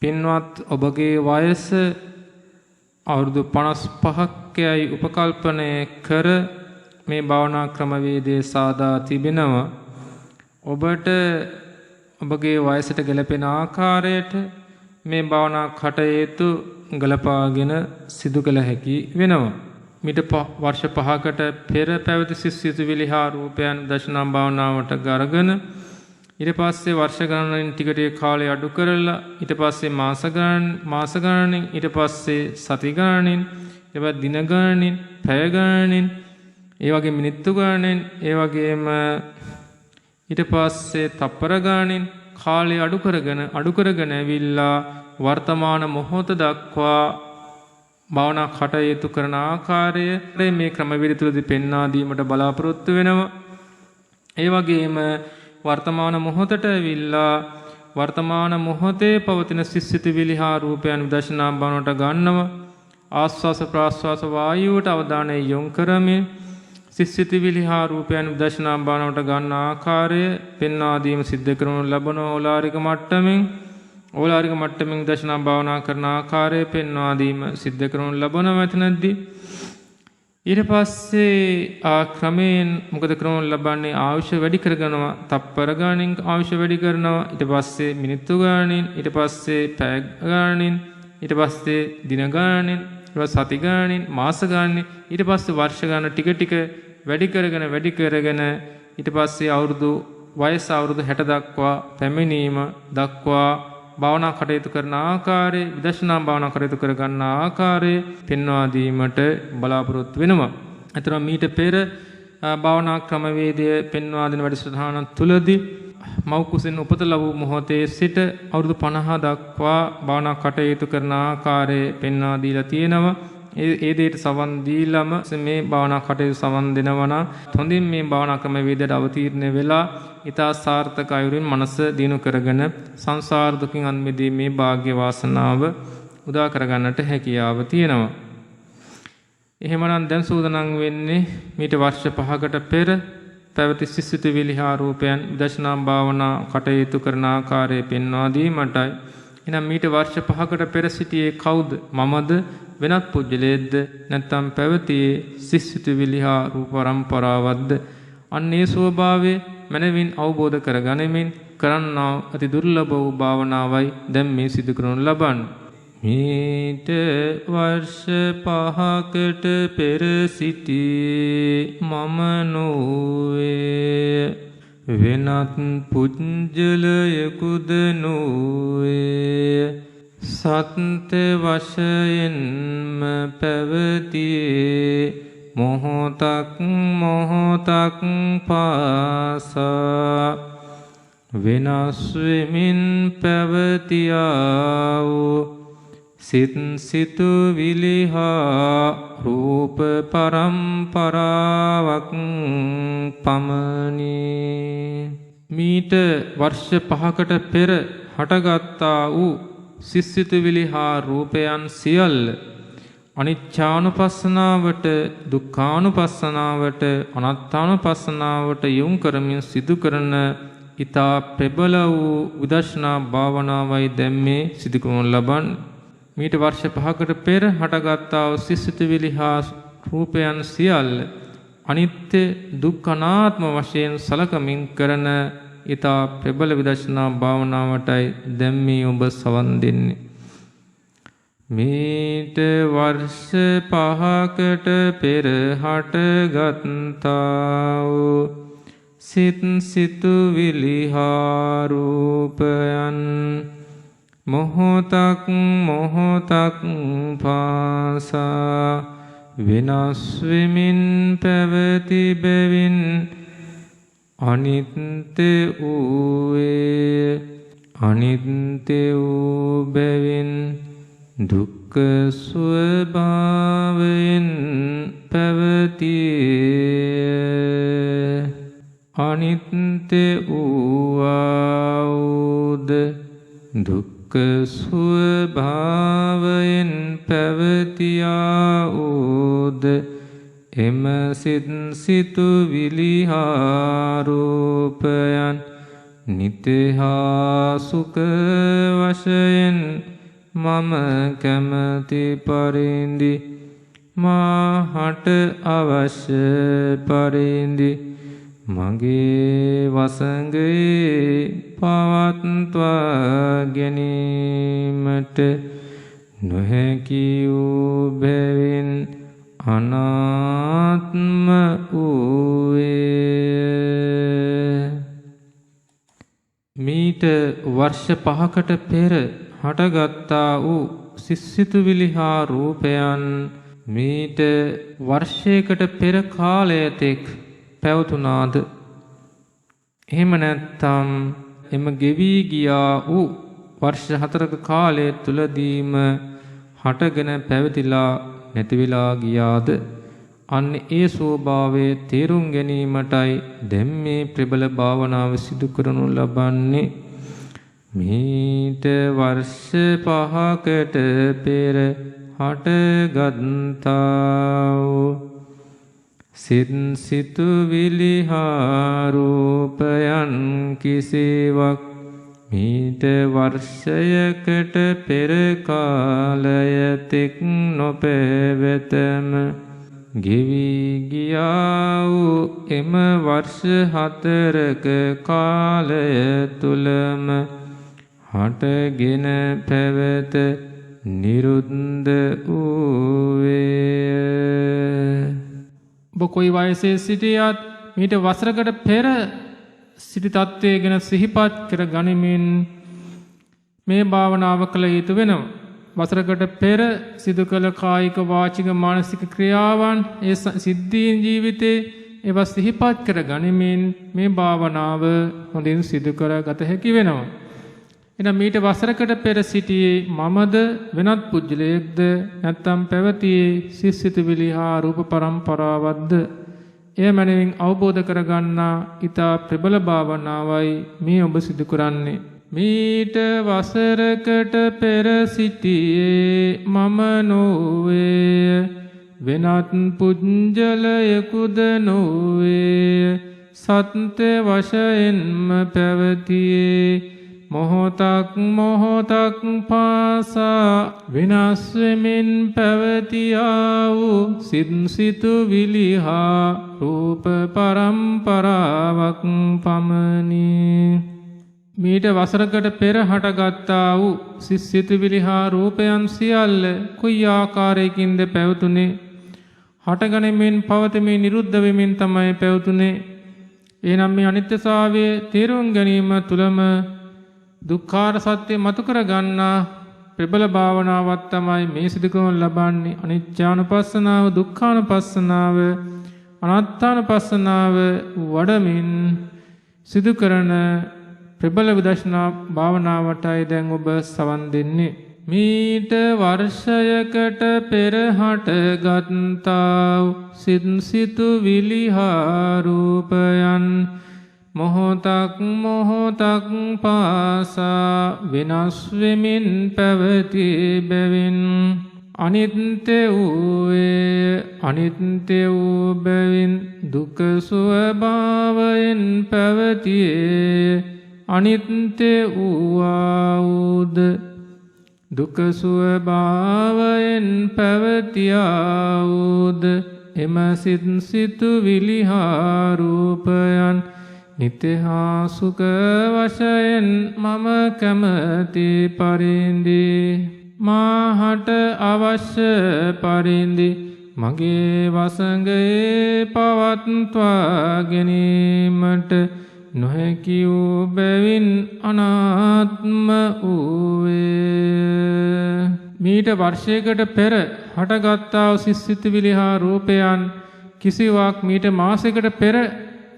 පින්වත් ඔබගේ වයස අවුරුදු 55ක්යයි උපකල්පනය කර මේ භාවනා ක්‍රමවේදයේ සාදා තිබෙනවා. ඔබට ඔබගේ වයසට ගැලපෙන ආකාරයට මේ භාවනා කටයුතු ගලපාගෙන සිදු කළ හැකි වෙනවා. මිට වර්ෂ 5කට පෙර පැවති සිසිතුවිලි හා රූපයන් දර්ශනා භාවනාවට ගරගෙන ඊට පස්සේ වර්ෂ ගණනින් ටික ටික කාලය අඩු කරලා ඊට පස්සේ මාස ගණනින් ඊට පස්සේ සති ගණනින් ඊට පස්සේ දින ගණනින් පැය ගණනින් ඒ වගේ මිනිත්තු ගණනින් ඒ වගේම ඊට පස්සේ තප්පර ගණනින් කාලය අඩු කරගෙන ඇවිල්ලා වර්තමාන මොහොත දක්වා භාවනා කටයුතු කරන ආකාරය මේ ක්‍රමවේද තුළදී පෙන්වා දීමට බලාපොරොත්තු වෙනවා. ඒ වගේම වර්තමාන මොහොතට ඇවිල්ලා වර්තමාන මොහොතේ පවතින සිසිතුවිලි හා රූපයන් විදර්ශනා භාවනාවට ගන්නවා. ආස්වාස ප්‍රාස්වාස වායුවට අවධානය යොමු කරමින් සිසිතුවිලි හා රූපයන් විදර්ශනා භාවනාවට ගන්න ආකාරය පෙන්වා දීම සිද්ධ කරනු ලබන ඕලාරික මට්ටමින් විදර්ශනා භාවනා කරන ආකාරය පෙන්වා දීම සිද්ධ කරනු ලබන මෙතනදී ඊට පස්සේ ආ ක්‍රමයෙන් මොකද කරනු ලබන්නේ ආයුෂ වැඩි කරගනවා. තප්පර ගානින් ආයුෂ වැඩි කරනවා. ඊට පස්සේ මිනිත්තු ගානින් ඊට පස්සේ පැය ගානින් ඊට පස්සේ දින ගානින් ඊට පස්සේ සති ගානින් මාස ගානින් ඊට පස්සේ වර්ෂ ගාන ටික ටික වැඩි කරගෙන ඊට පස්සේ වයස අවුරුදු 60 දක්වා පැමිණීම දක්වා භාවනා කටයුතු කරන ආකාරය විදර්ශනා භාවනා කටයුතු කර ගන්න ආකාරය පෙන්වා දීමට බලාපොරොත්තු වෙනවා. අතන මීට පෙර භාවනා ක්‍රමවේදය පෙන්වා දෙන වැඩසටහන තුලදී මව් කුසෙන් උපත ලැබූ මොහොතේ සිට අවුරුදු 50 දක්වා භාවනා කටයුතු කරන ආකාරය පෙන්වා දීලා තියෙනවා. ඒ දෙයට සවන් දීලම මේ භාවනා කටයුතු සවන් දෙනවා නම් හොඳින් මේ භාවනා ක්‍රමවේදයට අවතීර්ණ වෙලා ඊතා සාර්ථක අයුරින් මනස දිනු කරගෙන සංසාර දුකින් අන් මිදීමේ වාග්ය වාසනාව උදා කරගන්නට හැකියාව තියෙනවා. එහෙමනම් දැන් සූදානම් වෙන්නේ මීට වර්ෂ 5කට පෙර පැවති සිසිතුවිලි හා රූපයන් විදර්ශනා භාවනා කටයුතු කරන ආකාරය පෙන්වා දීමටයි. එහෙනම් මීට වර්ෂ 5කට පෙර සිටියේ කවුද? මමද? වෙනත් පුජ්‍යලයේද? නැත්නම් පැවතියේ සිසිතුවිලි හා රූප පරම්පරාවක්ද? අන්නේ ස්වභාවය මනවින් අවබෝධ කරගනිමින් කරන්නා අති දුර්ලභ වූ භාවනාවයි දැන් මේ සිදු කරනු ලබන්නේ. මීට වර්ෂ 5කට පෙර සිටියේ මම නොවේ වෙනත් පුජ්‍යලයකුද නොවේ සත්‍ය වශයෙන්ම පැවතියේ මොහොතක් පාසා වෙනස් වෙමින් පැවතියා වූ සිතුවිලි හා රූප පරම්පරාවක් පමණි. මීට වර්ෂ 5කට පෙර හටගත්තා වූ සිසිතුවිලි හා රූපයන් සියල්ල අනිච්චානුපස්සනාවට, දුක්ඛානුපස්සනාවට, අනාත්මානුපස්සනාවට යොමු කරමින් සිදු කරන ඊතා ප්‍රබල වූ විදර්ශනා භාවනාවයි දැන් මේ සිදු කරනු ලබන්නේ. මීට වර්ෂ 5කට පෙර හටගත්තා වූ සිසිතුවිලි හා රූපයන් සියල්ල අනිත්‍ය, දුක්ඛ, අනාත්ම වශයෙන් සලකමින් කරන ඊතා ප්‍රබල විදර්ශනා භාවනාවටයි දැන් මේ ඔබ සවන් දෙන්නේ. මීට වර්ෂ 5කට පෙර හටගත්තා වූ සිතුවිලි හා රූපයන් මොහොතක් පාසා වෙනස් වෙමින් පැවති බැවින් අනිත්‍ය වූ බැවින් දුක්ඛ ස්වභාවයෙන් පැවතියේ අනිත්‍ය වූද දුක්ඛ ස්වභාවයෙන් පැවතියා වූද එම සිතුවිලි හා රූපයන් නිත්‍ය හා සුඛ වශයෙන් මම කැමති පරිදි මාහට අවශ්‍ය පරිදි මගේ වසඟේ පවත්වා ගැනීමට නොහැකි වූ බැවින් අනාත්ම වූයේ. මීට වර්ෂ 5කට පෙර හටගත්තා වූ සිසිතුවිලි හා රූපයන් මීට වර්ෂයකට පෙර කාලයතෙක් පැවතුනාද? එහෙම නැත්නම් එම ගෙවි ගියා වූ වර්ෂ 4ක කාලය තුලදීම හටගෙන පැවතිලා නැති වෙලා ගියාද? අන්න ඒ ස්වභාවය තේරුම් ගැනීමටයි දැන් මේ ප්‍රබල භාවනාව සිදු කරනු ලබන්නේ. මීට වර්ෂ 5කට පෙර හටගත්තා වූ සිතුවිලි හා රූපයන් කිසිවක් මීට වර්ෂයකට පෙර කාලයතෙක් නොපැවතම ගෙවි ගියා වූ එම වර්ෂ 4ක කාලය තුලම හටගෙන පැවත නිරුද්ධ වූයේ. ඔබ කොයි වයසේ සිටියත් මීට වසරකට පෙර සිටි තත්ත්වය ගැන සිහිපත් කර ගනිමින් මේ භාවනාව කළ යුතු වෙනවා. වසරකට පෙර සිදු කළ කායික වාචික මානසික ක්‍රියාවන් ඒ සිද්ධීන් ජීවිතේ ඒවා සිහිපත් කර ගනිමින් මේ භාවනාව හොඳින් සිදු කර ගත හැකි වෙනවා. එනම් මීට වසරකට පෙර සිටියේ මමද වෙනත් පුජ්‍යලයක්ද නැත්නම් පැවතියේ සිසිතුවිලි හා රූප පරම්පරාවක්ද? එය මනමින් අවබෝධ කරගන්නා ඊතා ප්‍රබල භාවනාවයි මේ ඔබ සිදු කරන්නේ. මීට වසරකට පෙර සිටියේ මම නොවේ, වෙනත් පුජ්‍යලයකුද නොවේ, සත්‍ය වශයෙන්ම පැවතියේ මොහොතක් මොහොතක් පාසා විනාශ වෙමින් පැවතියා වූ සිතුවිලි හා රූප පරම්පරාවක් පමණි. මීට වසරකට පෙර හටගත්තා වූ සිතුවිලි හා රූපයන් සියල්ල කොයි ආකාරයකින්ද පැවතුනේ? හටගනිමින් පවතමින් නිරුද්ධ වෙමින් තමයි පැවතුනේ. එනම් මේ අනිත්‍යතාවය තේරුම් ගැනීම තුළම දුක්ඛාර සත්‍ය මතු කර ගන්නා ප්‍රබල භාවනාවක් තමයි මේ සිදු කරනු ලබන්නේ. අනිත්‍යානුපස්සනාව, දුක්ඛානුපස්සනාව, අනාත්මානුපස්සනාව වඩමින් සිදු කරන ප්‍රබල විදර්ශනා භාවනාවටයි දැන් ඔබ සවන් දෙන්නේ. මීට වර්ෂයකට පෙර හටගත්තා සිතුවිලි හා රූපයන් මොහොතක් මොහොතක් පාසා වෙනස් වෙමින් පැවති බැවින් අනිත්‍ය වූයේ, අනිත්‍ය වූ බැවින් දුක ස්වභාවයෙන් පැවතියේ, අනිත්‍ය වූද දුක ස්වභාවයෙන් පැවතියා වූද එම සිතුවිලි හා රූපයන් නිත්‍ය හා සුඛ වශයෙන් මම කැමති පරිදි මාහට අවශ්‍ය පරිදි මගේ වසඟේ පවත්වා ගැනීමට නොහැකි වූ බැවින් අනාත්ම වූයේ. මීට වර්ෂයකට පෙර හටගත්තා වූ සිතුවිලි හා රූපයන් කිසිවක් මීට මාසයකට පෙර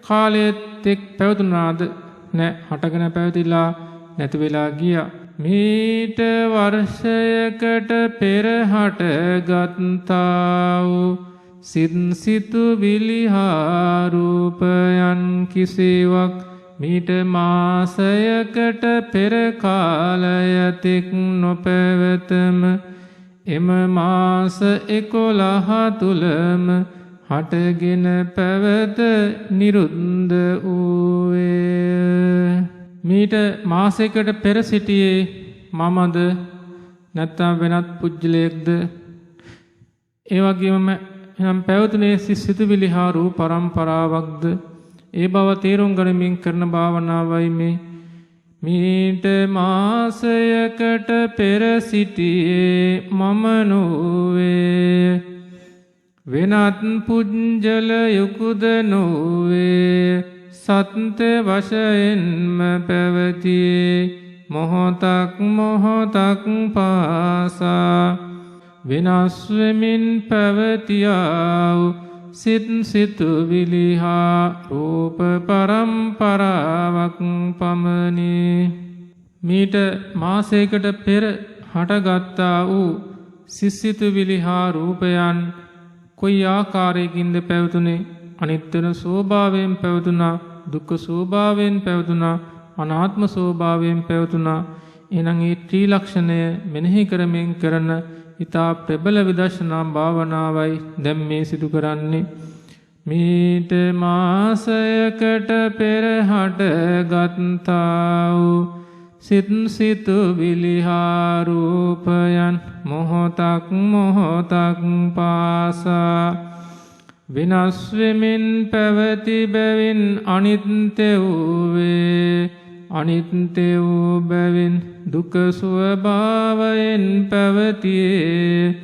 කාලයේත් එක් පැවතුනාද? නැ, හටගෙන පැවතිලා නැති වෙලා ගියා. මීට වර්ෂයකට පෙර හටගත්තා වූ සිතුවිලි හා රූපයන් කිසිවක් මීට මාසයකට පෙර කාලයතෙක් නොපැවතම එම මාස 11 තුලම හටගෙන පැවත නිරුද්ධ වූයේ. මීට මාසයකට පෙර සිටියේ මමද නැත්නම් වෙනත් පුජ්‍යලයක්ද ඒ වගේම එනම් පැවතුනේ සිසිතුවිලි හා රූප පරම්පරාවක්ද ඒ බව තේරුම් ගනිමින් කරන භාවනාවයි මේ. මීට මාසයකට පෙර සිටියේ මම නොවේ වෙනත් පුජ්‍යලයකුද නොවේ සත්‍ය වශයෙන්ම පැවතියේ මොහොතක් මොහොතක් පාසා විනාශ වෙමින් පැවතියා වූ සිත් සිතුවිලි හා රූප පරම්පරාවක් පමණි. මීට මාසයකට පෙර හටගත්තා වූ සිසිතුවිලි හා රූපයන් කොයි ආකාරයකින්ද පැවතුනේ? අනිත්‍ය ස්වභාවයෙන් පැවතුනා, දුක්ඛ ස්වභාවයෙන් පැවතුනා, අනාත්ම ස්වභාවයෙන් පැවතුනා. එනං ඒ ත්‍රිලක්ෂණය මෙනෙහි කරමින් කරන ඊතා ප්‍රබල විදර්ශනා භාවනාවයි දැන් මේ සිදු කරන්නේ. මීට මාසයකට පෙර හටගත්තා වූ සිත් සිතුවිලි හා රූපයන් මොහොතක් මොහොතක් පාසා විනාශ වෙමින් පැවති බැවින් අනිත්‍ය වූවේ අනිත්‍ය වූ බැවින් දුක්ඛ ස්වභාවයෙන් පැවතියේ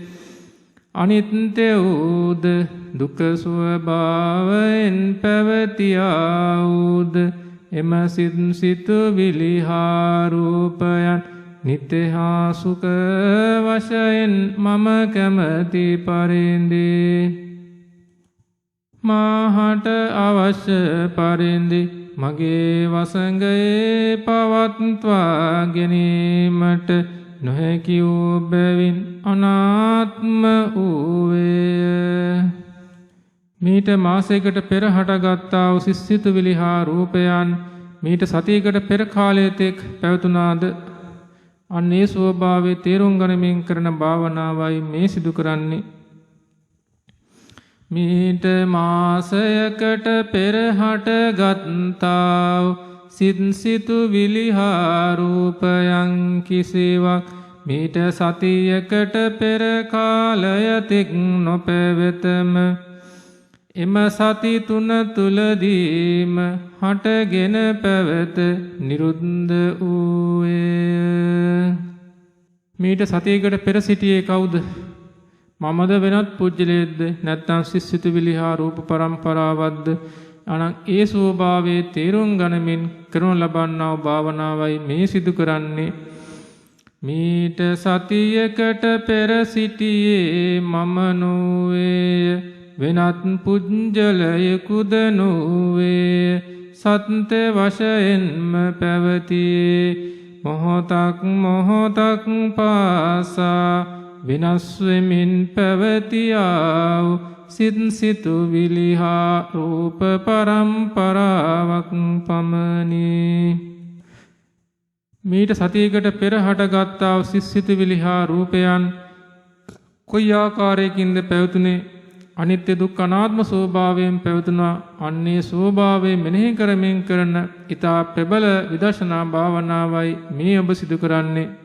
අනිත්‍ය වූද දුක්ඛ ස්වභාවයෙන් පැවතියා වූද එම සිත් සිතුවිලි හා රූපයන් නිත්‍ය හා සුඛ වශයෙන් මම කැමැති පරිදි මාහට අවශ්‍ය පරිදි මගේ වසඟයේ පවත්වා ගැනීමට නොහැකි වූ බැවින් අනාත්ම වූවේය. මීට මාසයකට පෙර හටගත්තා වූ සිසිතුවිලි හා රූපයන් මීට සතියකට පෙර කාලය තෙක් පැවතුනාද? අන්නේ ස්වභාවයේ තේරුම් ගනිමින් කරන භාවනාවයි මේ සිදු කරන්නේ. මීට මාසයකට පෙර හටගත්තා වූ සිත් සිතුවිලි හා රූපයන් කිසිවක් මීට සතියකට පෙර කාලය තෙක් නොපැවතම එම සති තුන තුලදීම හටගෙන පැවත නිරුද්ධ වූයේ. මීට සතියකට පෙර සිටියේ කවුද? මමද වෙනත් පුජ්‍යලයේද නැත්නම් සිසිතුවිලි හා රූප පරම්පරාවක්ද? අනං ඒ ස්වභාවයේ තේරුම් ගනිමින් කරනු ලබන්නා වූ භාවනාවයි මේ සිදු කරන්නේ. මීට සතියකට පෙර සිටියේ මම නොවේ වෙනත් පුජ්‍යලයකුද නොවේ සත්‍ය වශයෙන්ම පැවතියේ මොහොතක් මොහොතක් පාසා විනාශ වෙමින් පැවතියා වූ සිත් සිතුවිලි හා රූප පරම්පරාවක් පමණි. මීට සතියකට පෙර හටගත්තා වූ සිත් සිතුවිලි හා රූපයන් කොයි ආකාරයකින්ද පැවතුනේ? අනිත්‍ය දුක්ඛ අනාත්ම ස්වභාවයෙන් පැවතුනා. අන්නේ ස්වභාවය මෙනෙහි කරමින් කරන ඊතා ප්‍රබල විදර්ශනා භාවනාවයි මේ ඔබ සිදු කරන්නේ.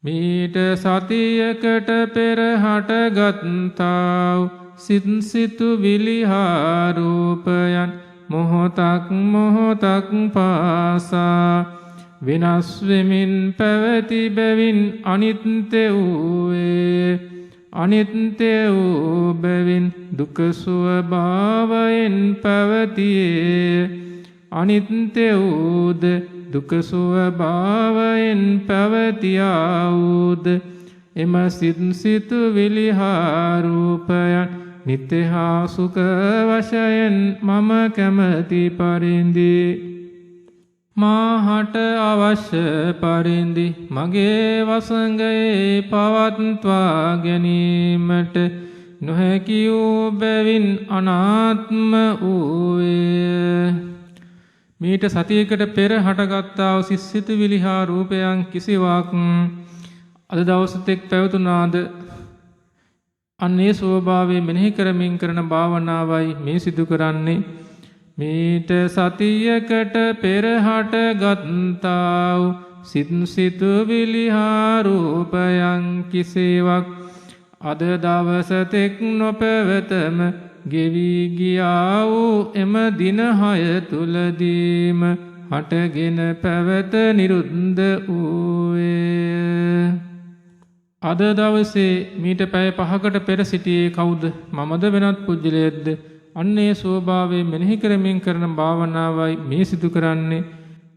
මීට සතියකට පෙර හටගත්තා වූ සිත් සිතුවිලි හා රූපයන් මොහොතක් මොහොතක් පාසා විනාශ වෙමින් පැවති බැවින් අනිත්‍ය වූවේ අනිත්‍ය වූ බැවින් දුක්ඛ ස්වභාවයෙන් පැවතියේ අනිත්‍ය වූද දුක්ඛ ස්වභාවයෙන් පැවතියා වූද එම සිත් සිතුවිලි හා රූපයන් නිත්‍ය හා සුඛ වශයෙන් මම කැමැති පරිදි මාහට අවශ්‍ය පරිදි මගේ වසඟයේ පවත්වා ගැනීමට නොහැකි වූ බැවින් අනාත්ම වූයේ. මීට සතියකට පෙර හටගත්තා වූ සිසිතුවිලි හා රූපයන් කිසිවක් අද දවසෙත් පැවතුනාද? අන්නේ ස්වභාවය මෙනෙහි කරමින් කරන භාවනාවයි මේ සිදු කරන්නේ. මීට සතියකට පෙර හටගත්තා වූ සිත් සිතුවිලි හා රූපයන් කිසිවක් අද දවස තෙක් නොපැවතම ගෙවි ගියා වූ එම දින 6 තුලදීම හටගෙන පැවත නිරුද්ධ වූයේ. අද දවසේ මීට පැය 5කට පෙර සිටියේ කවුද? මමද වෙනත් පුජ්‍යලයේද? අන්නේ ස්වභාවය මෙනෙහි කරමින් කරන භාවනාවයි මේ සිදු කරන්නේ.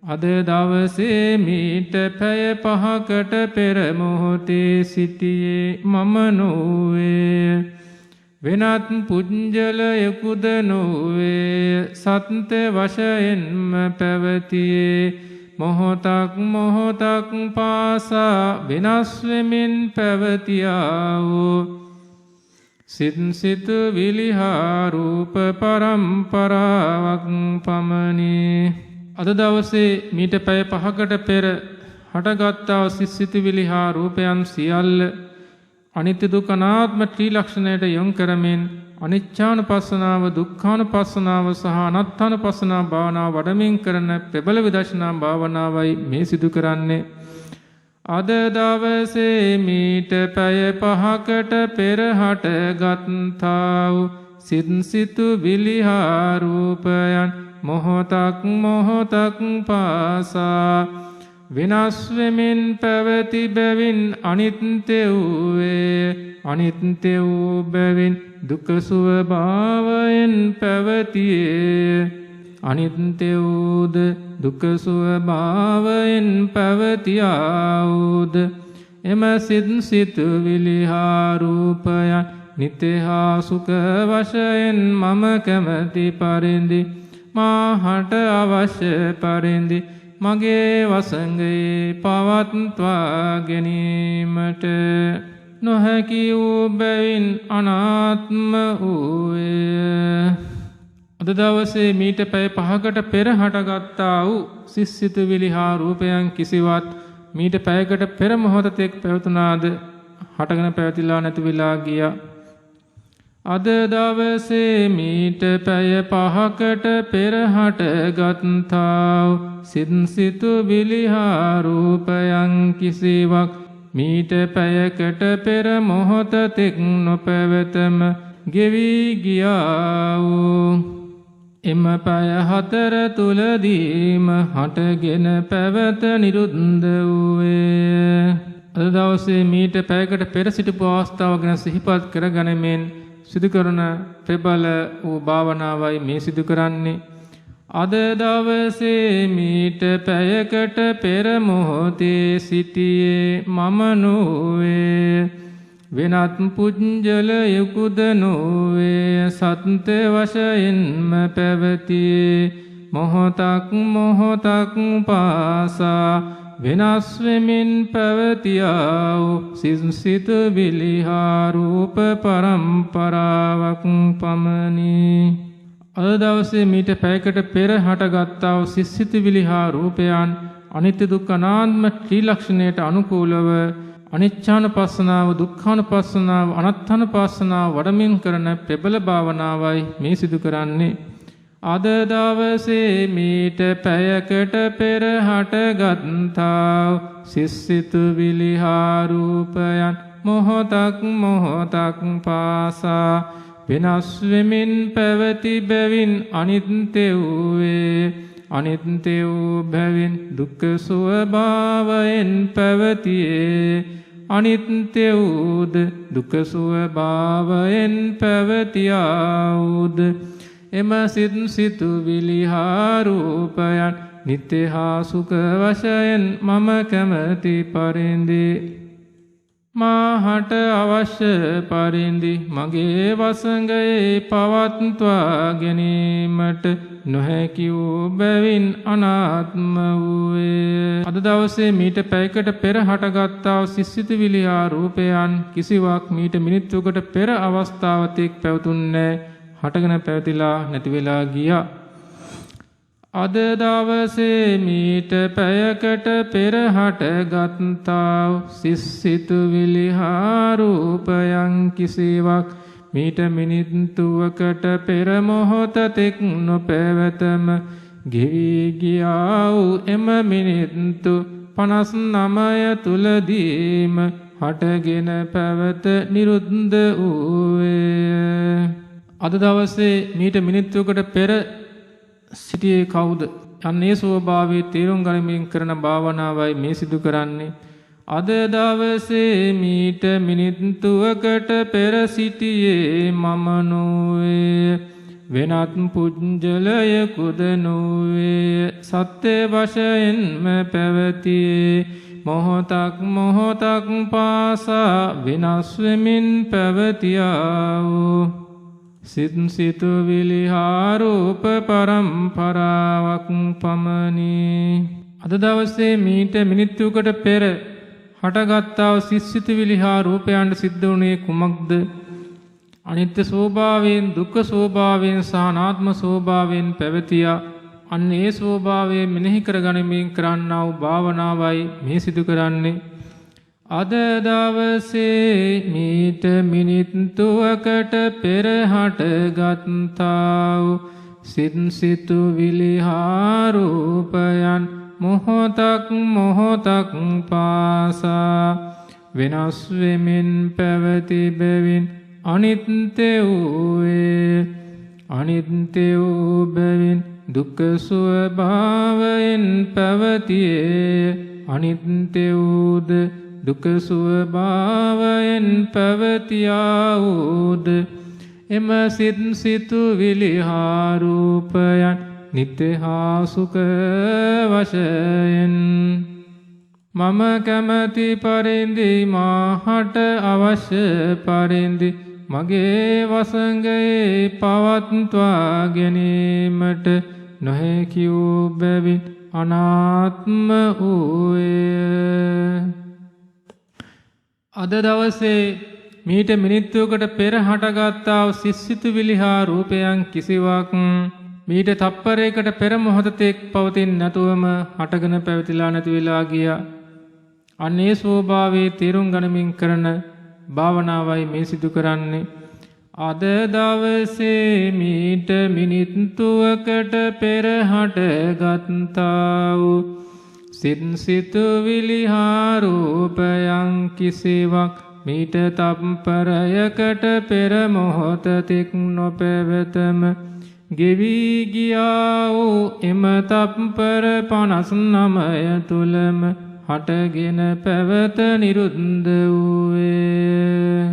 අද දවසේ මීට පැය 5කට පෙර මොහොතේ සිටියේ මම නොවේ. වෙනත් පුජ්‍යලයෙකුද නොවේ. සත්‍ය වශයෙන්ම පැවතියේ මොහොතක් මොහොතක් පාසා වෙනස් වෙමින් පැවතියා වූ සිත් සිතුවිලි හා රූප පරම්පරාවක් පමණි. අද දවසේ මීට පැය 5කට පෙර හටගත්තා සිත් සිතුවිලි හා රූපයන් සියල්ල අනිත්‍ය දුක්ඛ අනාත්ම ත්‍රිලක්ෂණයට යොමු කරමින් අනිච්චානුපස්සනාව දුක්ඛානුපස්සනාව සහ අනාත්මානුපස්සනාව භාවනාව වඩමින් කරන ප්‍රබල විදර්ශනා භාවනාවයි මේ සිදු කරන්නේ. අද දවසේ මීට පැය 5කට පෙර හටගත්තා වූ සිත් සිතුවිලි හා රූපයන් මොහොතක් මොහොතක් පාසා විනාශ වෙමින් පැවති බැවින් අනිත්‍ය වූයේ. අනිත්‍ය වූ බැවින් දුක ස්වභාවයෙන් පැවතියේ. අනිත්‍ය වූද දුක ස්වභාවයෙන් පැවතියා වූද එම සිත් සිතුවිලි හා රූපයන් නිත්‍ය හා සුඛ වශයෙන් මම කැමැති පරිදි මාහට අවශ්‍ය පරිදි මගේ වසඟේ පවත්වා ගැනීමට නොහැකි වූ බැවින් අනාත්ම වූයේ. අද දවසේ මීට පැය 5කට පෙර හටගත්තා වූ සිත් සිතුවිලි හා රූපයන් කිසිවත් මීට පැයකට පෙර මොහොතක් පැවතුනාද? හටගෙන පැවතිලා නැති වෙලා ගියා. අද දවසේ මීට පැය 5කට පෙර හටගත්තා වූ සිත් සිතුවිලි හා රූපයන් කිසිවක් මීට පැයකට පෙර මොහොතක් නොපැවතම ගෙවි ගියා වූ එම පැය 4 තුලදීම හටගෙන පැවත නිරුද්ධ වූයේ. අද දවසේ මීට පැයකට පෙර සිටපු අවස්ථාව ගැන සිහිපත් කරගනිමින් සිදු කරන ප්‍රබල වූ භාවනාවයි මේ සිදු කරන්නේ. අද දවසේ මීට පැයකට පෙර මොහොතේ සිටියේ මම නොවේ. වෙනත් පුජ්‍යලයෙකුද නොවේ. සත්‍ය වශයෙන්ම පැවතියේ මොහොතක් මොහොතක් පාසා වෙනස් වෙමින් පැවතියා වූ සිත් සිතුවිලි හා රූප පරම්පරාවක් පමණි. අද දවසේ මීට පැයකට පෙර හටගත්තා වූ සිත් සිතුවිලි හා රූපයන් අනිත්‍ය දුක්ඛ අනාත්ම ත්‍රිලක්ෂණයට අනුකූලව අනිච්චානුපස්සනාව දුක්ඛානුපස්සනාව අනාත්මානුපස්සනාව වඩමින් කරන ප්‍රබල භාවනාවයි මේ සිදු කරන්නේ. අද දවසේ මීට පැයකට පෙර හටගත්තා සිත් සිතුවිලි හා රූපයන් මොහොතක් මොහොතක් පාසා වෙනස් වෙමින් පැවති බැවින් අනිත්‍ය වූයේ. අනිත්‍ය වූ බැවින් දුක්ඛ ස්වභාවයෙන් පැවතියේ. අනිත්‍ය වූද දුක්ඛ ස්වභාවයෙන් පැවතියා වූද එම සිත් සිතුවිලි හා රූපයන් නිත්‍ය හා සුඛ වශයෙන් මම කැමැති පරිදි මාහට අවශ්‍ය පරිදි මගේ වසඟේ පවත්වා ගැනීමට නොහැකි වූ බැවින් අනාත්ම වූයේ. අද දවසේ මීට පැයකට පෙර හටගත්තා සිත් සිතුවිලි හා රූපයන් කිසිවක් මීට මිනිත්තුකට පෙර අවස්ථාවතෙක් පැවතුන්නේ හටගෙන පැවතිලා නැති වෙලා ගියා. අද දවසේ මීට පැයකට පෙර හටගත්තා සිත් සිතුවිලි හා රූපයන් කිසිවක් මීට මිනිත්තුවකට පෙර මොහොතක් නොපැවතම ගෙවි ගියා වූ එම මිනිත්තු 59 තුලදීම හටගෙන පැවත නිරුද්ධ වූයේ. අද දවසේ මීට මිනිත්තුවකට පෙර සිටියේ කවුද? අන්නේ ස්වභාවයේ තේරුම් ගනිමින් කරන භාවනාවයි මේ සිදු කරන්නේ. අද දවසේ මීට මිනිත්තුවකට පෙර සිටියේ මම නොවේ. වෙනත් පුජ්‍යලයකුද නොවේ. සත්‍ය වශයෙන්ම පැවතියේ මොහොතක් මොහොතක් පාසා වෙනස් වෙමින් පැවතියා වූ සිත් සිතුවිලි හා රූප පරම්පරාවක් පමණි. අද දවසේ මීට මිනිත්තුවකට පෙර හටගත්තා වූ සිත් සිතුවිලි හා රූපයන්ට සිද්ධ වුණේ කුමක්ද? අනිත්‍ය ස්වභාවයෙන්, දුක්ඛ ස්වභාවයෙන් සහ අනාත්ම ස්වභාවයෙන් පැවතියා. අන්න ඒ ස්වභාවය මෙනෙහි කරගනිමින් කරන්නා වූ භාවනාවයි මේ සිදු කරන්නේ. අද දවසේ මීට මිනිත්තුවකට පෙර හටගත්තා වූ සිත් සිතුවිලි හා රූපයන් මොහොතක් මොහොතක් පාසා වෙනස් වෙමින් පැවති බැවින් අනිත්‍ය වූයේ. අනිත්‍ය වූ බැවින් දුක්ඛ ස්වභාවයෙන් පැවතියේ. අනිත්‍ය වූද දුක්ඛ ස්වභාවයෙන් පැවතියා වූද එම සිත් සිතුවිලි හා රූපයන් නිත්‍ය හා සුඛ වශයෙන් මම කැමැති පරිදි මාහට අවශ්‍ය පරිදි මගේ වසඟයේ පවත්වා ගැනීමට නොහැකි වූ බැවින් අනාත්ම වූයේ. අද දවසේ මීට මිනිත්තුවකට පෙර හටගත්තා වූ සිත් සිතුවිලි හා රූපයන් කිසිවක් මීට තප්පරයකට පෙර මොහොතෙක් පවතින් නැතුවම හටගෙන පැවතිලා නැති වෙලා ගියා. අන්නේ ස්වභාවයේ තේරුම් ගනිමින් කරන භාවනාවයි මේ සිදු කරන්නේ. අද දවසේ මීට මිනිත්තුවකට පෙර හටගත්තා වූ සිත් සිතුවිලි හා රූපයන් කිසිවක් මීට තප්පරයකට පෙර මොහොතෙක් නොපැවතම ගෙවී ගියා වූ එම තප්පර 59 තුලම හටගෙන පැවත නිරුද්ධ වූයේ.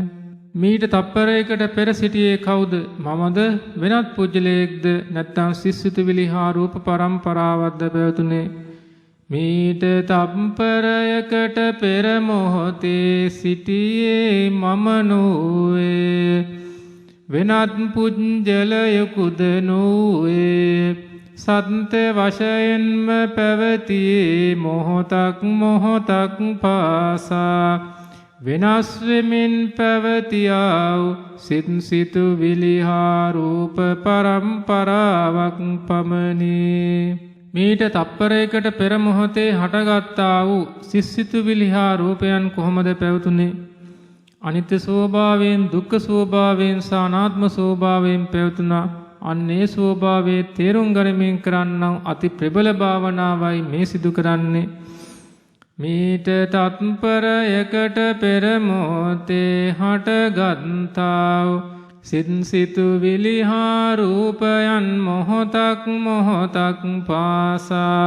මීට තප්පරයකට පෙර සිටියේ කවුද? මමද? වෙනත් පුජ්‍යලයක්ද? නැත්නම් සිත් සිතුවිලි හා රූප පරම්පරාවක්ද පැවතුනේ? මීට තප්පරයකට පෙර මොහොතේ සිටියේ මම නොවේ. වෙනත් පුජ්‍යලයකුද නොවේ. සත්‍ය වශයෙන්ම පැවතියේ මොහොතක් මොහොතක් පාසා වෙනස් වෙමින් පැවතියා වූ සිත් සිතුවිලි හා රූප පරම්පරාවක් පමණි. මීට තප්පරයකට පෙර මොහොතේ හටගත්තා වූ සිත් සිතුවිලි හා රූපයන් කොහොමද පැවතුනේ? අනිත්‍ය ස්වභාවයෙන්, දුක්ඛ ස්වභාවයෙන් සහ අනාත්ම ස්වභාවයෙන් පැවතුනා. අන්නේ ස්වභාවයේ තේරුම් ගනිමින් කරන්නම් අති ප්‍රබල භාවනාවයි මේ සිදු කරන්නේ. මීට තත්පරයකට පෙර මොහොතේ හටගත්තා වූ සිත් සිතුවිලි හා රූපයන් මොහොතක් මොහොතක් පාසා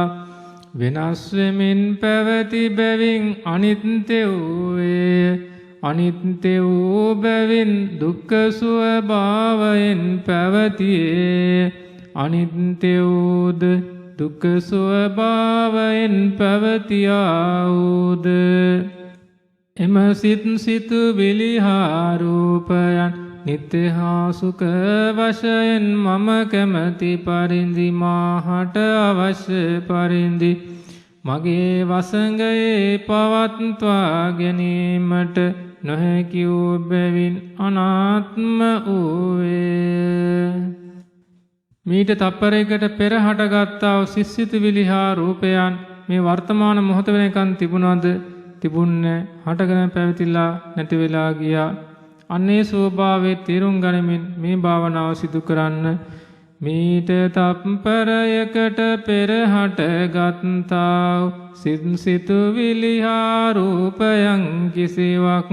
වෙනස් වෙමින් පැවති බැවින් අනිත්‍ය වූයේ. අනිත්‍ය වූ බැවින් දුක්ඛ ස්වභාවයෙන් පැවතියේ. අනිත්‍ය වූද දුක්ඛ ස්වභාවයෙන් පැවතියා වූද එම සිත් සිතුවිලි හා රූපයන් නිත්‍ය හා සුඛ වශයෙන් මම කැමැති පරිදි මාහට අවශ්‍ය පරිදි මගේ වසඟයේ පවත්වා ගැනීමට නොහැකි වූ බැවින් අනාත්ම වූයේ. මීට තප්පරයකට පෙර හටගත්තා වූ සිත් සිතුවිලි හා රූපයන් මේ වර්තමාන මොහොත වෙනකන් තිබුණාද? තිබුණේ හටගෙන පැවතිලා නැති වෙලා ගියා. අන්නේ ස්වභාවයේ තේරුම් ගනිමින් මේ භාවනාව සිදු කරන්න. මීට තප්පරයකට පෙරහට ගත්තාව සිතුවිලි හා රූපයන් කිසිවක්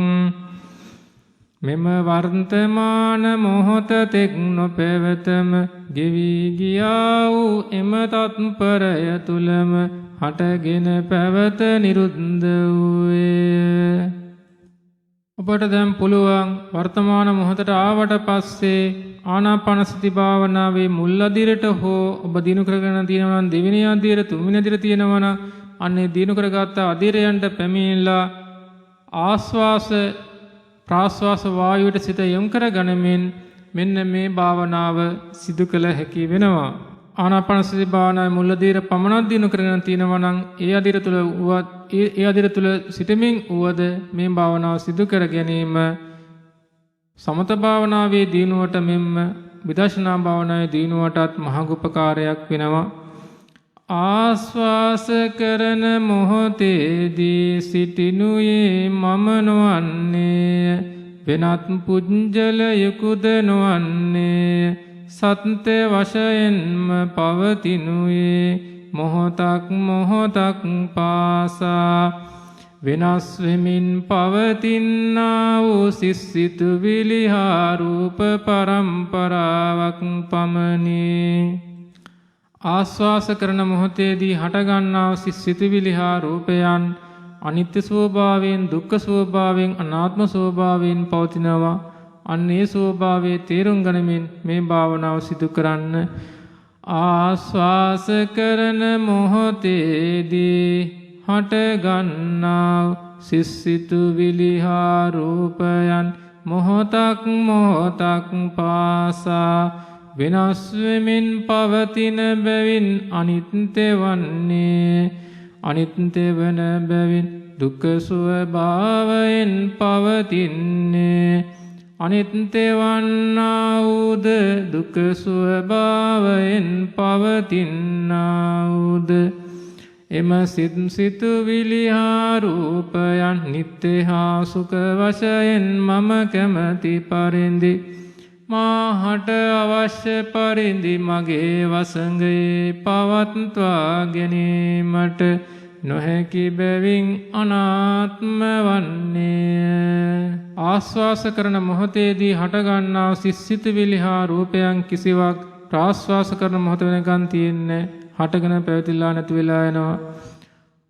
මෙම වර්තමාන මොහොත තෙක් නොපැවතම ගෙවි ගියා වූ එම තත්පරය තුලම හටගෙන පැවත නිරුද්ධ වූයේ. ඔබට දැන් පුළුවන් වර්තමාන මොහොතට ආවට පස්සේ ආනාපානසති භාවනාවේ මුල් අදියරට හෝ ඔබ දිනු කරගෙන තියෙනවා නම් දෙවෙනි අදියර තුන්වෙනි අදියර තියෙනවා නම් අන්නේ දිනු කරගත්ත අදියරයන්ට පැමිණලා ආස්වාස ප්‍රාස්වාස වායුවට සිත යොමු කර ගනිමින් මෙන්න මේ භාවනාව සිදු කළ හැකි වෙනවා. ආනාපානසති භාවනාවේ මුල් අදියර පමණක් දිනු කරගෙන තියෙනවා නම් ඒ අදියර තුල සිටමින් වුවද මේ භාවනාව සිදු කර ගැනීම සමත භාවනාවේ දිනුවට මෙන්ම විදර්ශනා භාවනාවේ දිනුවටත් මහඟ උපකාරයක් වෙනවා. ආස්වාස කරන මොහොතේදී සිටිනුයේ මම නොවන්නේ වෙනත් පුජ්‍යලයකුද නොවන්නේ සත්‍ය වශයෙන්ම පවතිනුයේ මොහොතක් පාසා වෙනස් වෙමින් පවතිනා වූ සිසිතුවිලි හා රූප පරම්පරාවක් පමණි. ආස්වාස කරන මොහොතේදී හටගන්නා සිසිතුවිලි හා රූපයන් අනිත්‍ය ස්වභාවයෙන් දුක්ඛ ස්වභාවයෙන් අනාත්ම ස්වභාවයෙන් පවතිනවා. අන්නේ ස්වභාවයේ තේරුම් ගනිමින් මේ භාවනාව සිදු කරන්න. ආස්වාස කරන මොහොතේදී හටගන්නා සිසිතුවිලි හා රූපයන් මොහොතක් පාසා වෙනස් වෙමින් පවතින බැවින් අනිත්‍ය වන්නේ අනිත්‍ය වන බැවින් දුක්ඛ ස්වභාවයෙන් පවතින්නේ අනිත්‍ය වන්නා වූද දුක්ඛ ස්වභාවයෙන් පවතිනා වූද එම සිතුවිලි හා රූපයන් නිත්‍ය හා සුඛ වශයෙන් මම කැමැති පරිදි මාහට අවශ්‍ය පරිදි මගේ වසඟේ පවත්වා ගැනීමට නොහැකි බැවින් අනාත්ම වන්නේ. ආස්වාස කරන මොහොතේදී හටගන්නා සිසිතුවිලි හා රූපයන් කිසිවක් ප්‍රාස්වාස කරන මොහොත වෙනකන් තියෙන්නේ හටගෙන පැවතිලා නැති වෙලා යනවා.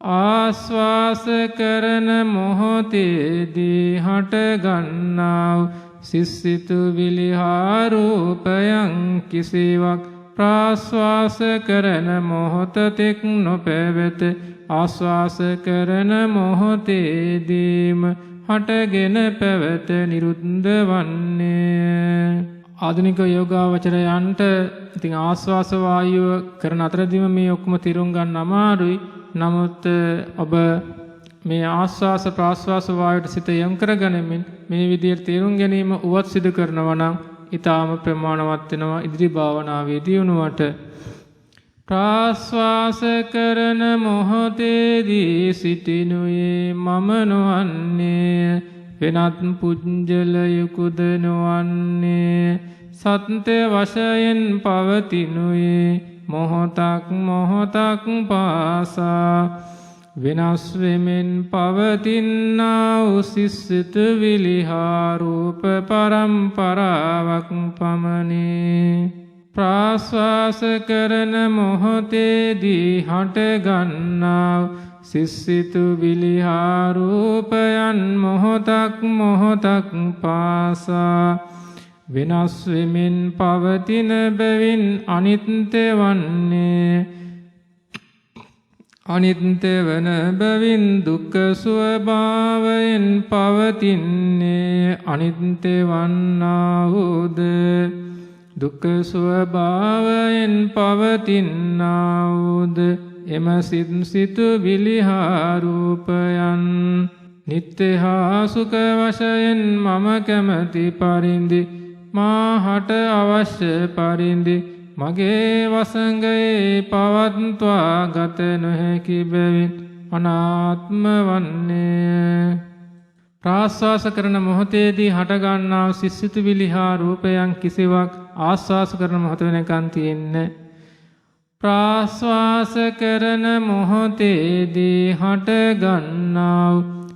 ආස්වාස කරන මොහොතේදී හටගන්නා සිසිතුවිලි හා රූපයන් කිසිවක් ප්‍රාස්වාස කරන මොහොත තෙක් නොපැවත ආස්වාස කරන මොහොතේදීම හටගෙන පැවත නිරුද්ධ වන්නේ. ආධුනික යෝගාවචරයන්ට ඉතින් ආස්වාස වායුව කරන අතරදීම මේ ඔක්කොම තිරුම් ගන්න අමාරුයි. නමුත් ඔබ මේ ආස්වාස ප්‍රාස්වාස වායුවට සිත යොමු කරගනිමින් මේ විදිහට තේරුම් ගැනීම උවත් සිදු කරනවා නම් ඊටාම ප්‍රමාණවත් වෙනවා ඉදිරි භාවනාවේදී උනුවට. ප්‍රාස්වාස කරන මොහොතේදී සිටිනුයේ මම නොවන්නේ වෙනත් පුජ්‍යලයකුද නොවන්නේ සත්‍ය වශයෙන් පවතිනුයේ මොහොතක් පාසා වෙනස් වෙමින් පවතිනා වූ සිසිතුවිලි හා රූප පරම්පරාවක් පමණි. ප්‍රාස්වාස කරන මොහොතේදී හටගන්නා සිසිතුවිලි හා රූපයන් මොහොතක් පාසා වෙනස් වෙමින් පවතින බැවින් අනිත්‍ය වන්නේ අනිත්‍ය වන බැවින් දුක්ඛ ස්වභාවයෙන් පවතින්නේ අනිත්‍ය වන්නා වූද දුක්ඛ ස්වභාවයෙන් පවතිනා වූද එම සිතුවිලි හා රූපයන් නිත්‍ය හා සුඛ වශයෙන් මම කැමැති පරිදි මාහට අවශ්‍ය පරිදි මගේ වසඟේ පවත්වා ගත නොහැකි බැවින් අනාත්ම වන්නේ. ප්‍රාස්වාස කරන මොහොතේදී හටගන්නා සිසිතුවිලි හා රූපයන් කිසිවක් ආස්වාස කරන මොහොත වෙනකන් තියෙන්නේ. ප්‍රාශ්වාස කරන මොහොතේදී හට ගන්නා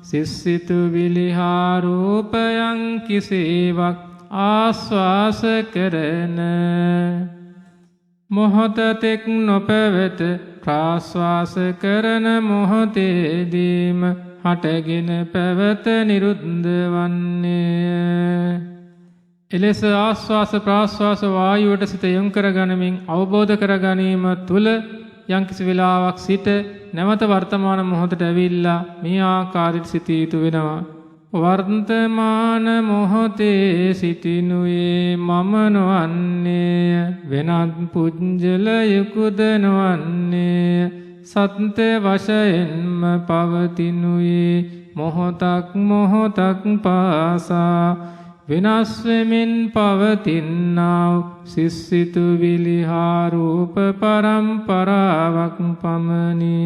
සිසිතුවිලි හා රූපයන් කිසිවක් ආශ්වාස කරන මොහොතෙක් නොපැවත ප්‍රාශ්වාස කරන මොහොතේදීම හටගෙන පැවත නිරුද්ධ වන්නේ. එලෙස ආශ්වාස ප්‍රාශ්වාස වායුවට සිත යොමු කරගනිමින් අවබෝධ කර ගැනීම තුළ යම්කිසි වෙලාවක් සිට නැවත වර්තමාන මොහොතට ඇවිල්ලා මේ ආකාරයට සිටිය යුතු වෙනවා. වර්තමාන මොහොතේ සිටිනුයේ මම නොවන්නේ වෙනත් පුජ්‍යලයකුද නොවන්නේ සත්‍ය වශයෙන්ම පවතිනුයේ මොහොතක් මොහොතක් පාසා විනාශ වෙමින් පවතිනා සිසිතුවිලි හා රූප පරම්පරාවක් පමණි.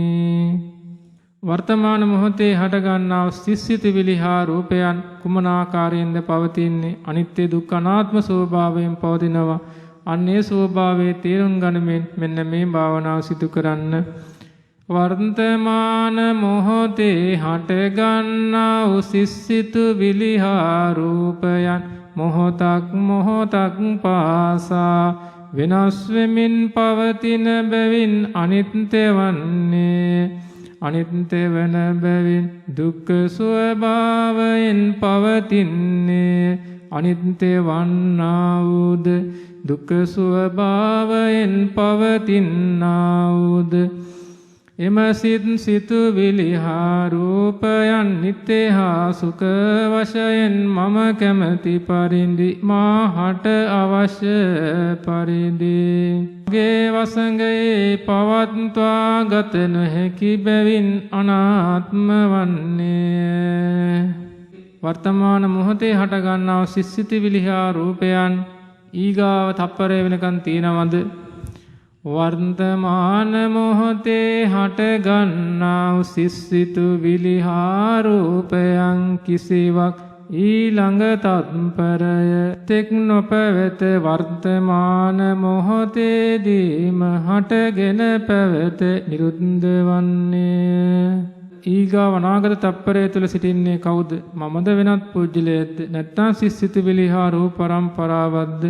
වර්තමාන මොහොතේ හටගන්නා සිසිතුවිලි හා රූපයන් කුමන ආකාරයෙන්ද පවතින්නේ? අනිත්‍ය දුක්ඛ අනාත්ම ස්වභාවයෙන් පවතිනවා. අන්නේ ස්වභාවයේ තේරුම් ගනිමින් මෙන්න මේ භාවනාව සිදු කරන්න. වර්තමාන මොහොතේ හටගන්නා සිසිතුවිලි හා රූපයන් මොහොතක් මොහොතක් පාසා විනාශ වෙමින් පවතින බැවින් අනිත්‍ය වන්නේ. අනිත්‍ය වන බැවින් දුක්ඛ ස්වභාවයෙන් පවතින්නේ. අනිත්‍ය වන්නා වූද දුක්ඛ ස්වභාවයෙන් පවතිනා වූද එම සිතුවිලි හා රූපයන් නිත්‍ය හා සුඛ වශයෙන් මම කැමැති පරිදි මාහට අවශ්‍ය පරිදි ගේ වසඟේ පවත්වා ගත නොහැකි බැවින් අනාත්ම වන්නේ. වර්තමාන මොහොතේ හටගන්නා සිසිතුවිලි හා රූපයන් ඊගාව තප්පරය වෙනකන් තියෙනවද? වර්තමාන මොහොතේ හටගන්නා සිසිතුවිලි හා රූපයන් කිසිවක් ඊළඟ තත්පරය තෙක් නොපැවත වර්තමාන මොහොතේදීම හටගෙන පැවත නිරුද්ධ වන්නේ. ඊගාව අනාගත තප්පරය තුළ සිටින්නේ කවුද? මමද වෙනත් පුජ්‍යලයේද නැත්නම් සිසිතුවිලි හා රූප පරම්පරාවක්ද?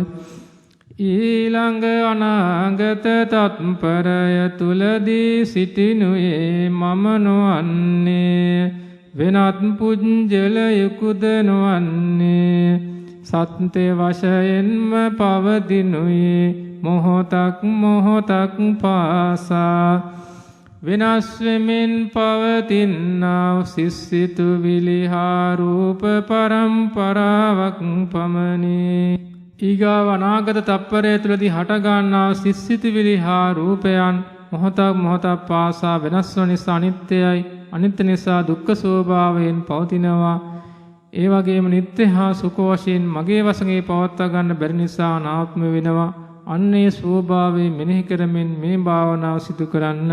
ඊළඟ අනාගත තත්පරය තුලදී සිටිනුයේ මම නොවන්නේ වෙනත් පුජ්‍යලයකුද නොවන්නේ සත්‍ය වශයෙන්ම පවතිනුයේ මොහොතක් මොහොතක් පාසා විනාශ වෙමින් පවතිනා සිසිතුවිලි හා රූප පරම්පරාවක් පමණි. ඊගාව අනාගත තප්පරය තුළදී හටගන්නා සිසිතුවිලි හා රූපයන් මොහොතක් මොහොතක් පාසා වෙනස් වන නිසා අනිත්‍යයි. අනිත්‍ය නිසා දුක්ඛ ස්වභාවයෙන් පවතිනවා. ඒ වගේම නිත්‍ය හා සුඛ වශයෙන් මගේ වශයෙන් පවත්වා ගන්න බැරි නිසා අනාත්ම වෙනවා. අන්නේ ස්වභාවය මෙනෙහි කරමින් මේ භාවනාව සිදු කරන්න.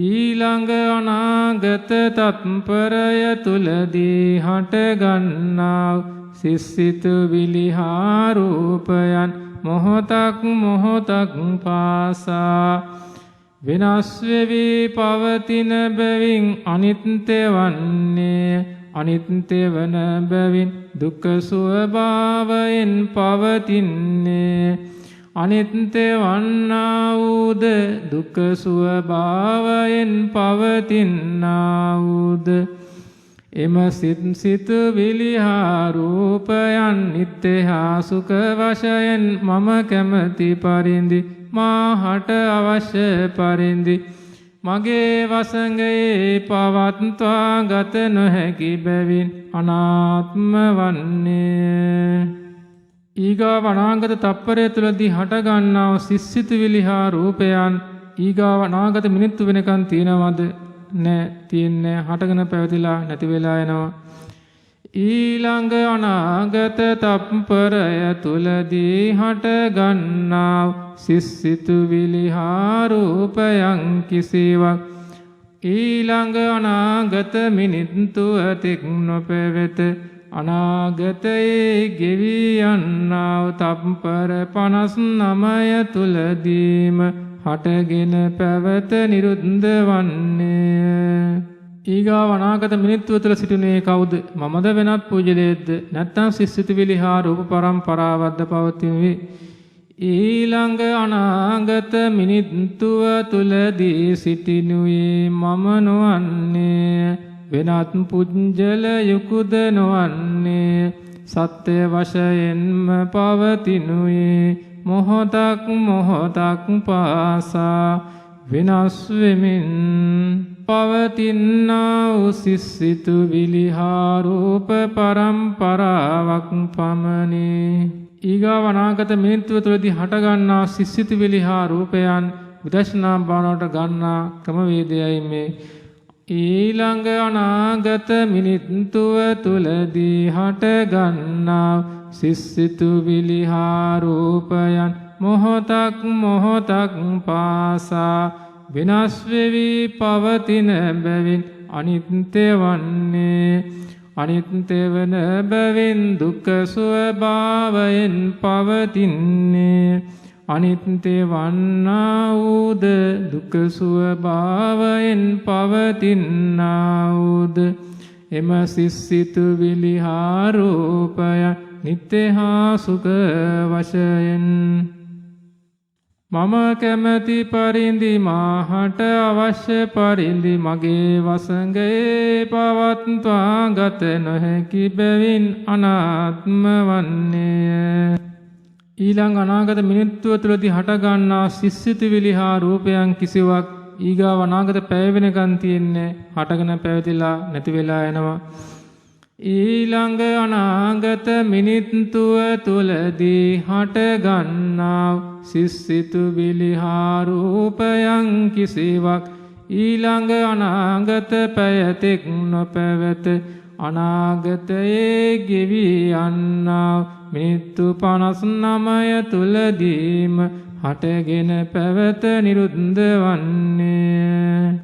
ඊළඟ අනාගත තත්පරය තුළදී හටගන්නා සිසිතුවිලි හා රූපයන් මොහොතක් මොහොතක් පාසා විනාශ වෙවි පවතින බැවින් අනිත්‍ය වන්නේ. අනිත්‍ය වන බැවින් දුක්ඛ ස්වභාවයෙන් පවතින්නේ. අනිත්‍ය වන්නා වූද දුක්ඛ ස්වභාවයෙන් පවතිනා වූද එම සිතුවිලි හා රූපයන් නිත්‍ය හා සුඛ වශයෙන් මම කැමැති පරිදි මාහට අවශ්‍ය පරිදි මගේ වසඟේ පවත්වා ගත නොහැකි බැවින් අනාත්ම වන්නේ. ඊගාව අනාගත තප්පරය තුළදී හටගන්නා සිසිතුවිලි හා රූපයන් ඊගාව අනාගත මිනිත්තු වෙනකන් තියෙනවද? නෑ, තියෙන්නේ හටගෙන පැවතිලා නැති වෙලා යනවා. ඊළඟ අනාගත තප්පරය තුළදී හටගන්නා සිසිතුවිලි හා රූපයන් කිසිවක් ඊළඟ අනාගත මිනිත්තු ඇතෙක් නොපැවත අනාගතයේ ගෙවි යන්නාව තප්පර 59 තුලදීම හටගෙන පැවත නිරුද්ධ වන්නේ. ඊගාව අනාගත මිනිත්තුව තුළ සිටිනේ කවුද? මමද වෙනත් පූජ්‍යලේද්ද? නැත්නම් සිස්සිතුවිලි හා රූප පරම්පරාවක්ද පවතිනුවේ? ඊළඟ අනාගත මිනිත්තුව තුළදී සිටිනුයේ මම නොවන්නේ, වෙනත් පුජ්‍යලයෙකුද නොවන්නේ, සත්‍ය වශයෙන්ම පවතිනුයේ මොහොතක් මොහොතක් පාසා විනාශ වෙමින් පවතිනා වූ සිස්සිතුවිලි හා රූප පරම්පරාවක් පමණි. ඊගාව අනාගත මිනිත්තුව තුළදී හටගන්නා සිස්සිතුවිලි හා රූපයන් විදර්ශනා භාවනාවට ගන්නා ක්‍රමවේදයයි මේ. ඊළඟ අනාගත මිනිත්තුව තුළදී හටගන්නා සිස්සිතුවිලි හා රූපයන් මොහොතක් මොහොතක් පාසා විනාශ වෙවි පවතින බැවින් අනිත්‍ය වන්නේ. අනිත්‍ය වන බැවින් දුක්ඛ ස්වභාවයෙන් පවතින්නේ. අනිත්‍ය වන්නා වූද දුක්ඛ ස්වභාවයෙන් පවතිනා වූද එම සිස්සිතුවිලි හා රූපය නිත්‍ය හා සුඛ වශයෙන් මම කැමැති පරිදි මාහට අවශ්‍ය පරිදි මගේ වසඟේ පවත්වා ගත නොහැකි බැවින් අනාත්ම වන්නේය. ඊළඟ අනාගත මිනිත්තුව තුළදී හටගන්නා සිස්සිතුවිලි හා රූපයන් කිසිවක් ඊගාව අනාගත පැය වෙනකන් තියෙන්නේ හටගෙන පැවතිලා නැති වෙලා යනවා. ඊළඟ අනාගත මිනිත්තුව තුළදී හටගන්නා සිස්සිතුවිලි හා රූපයන් කිසිවක් ඊළඟ අනාගත පැයතෙක් නොපැවත අනාගතයේ ගෙවි යන්නා මිනිත්තු 59 තුළදීම හටගෙන පැවත නිරුද්ධ වන්නේ.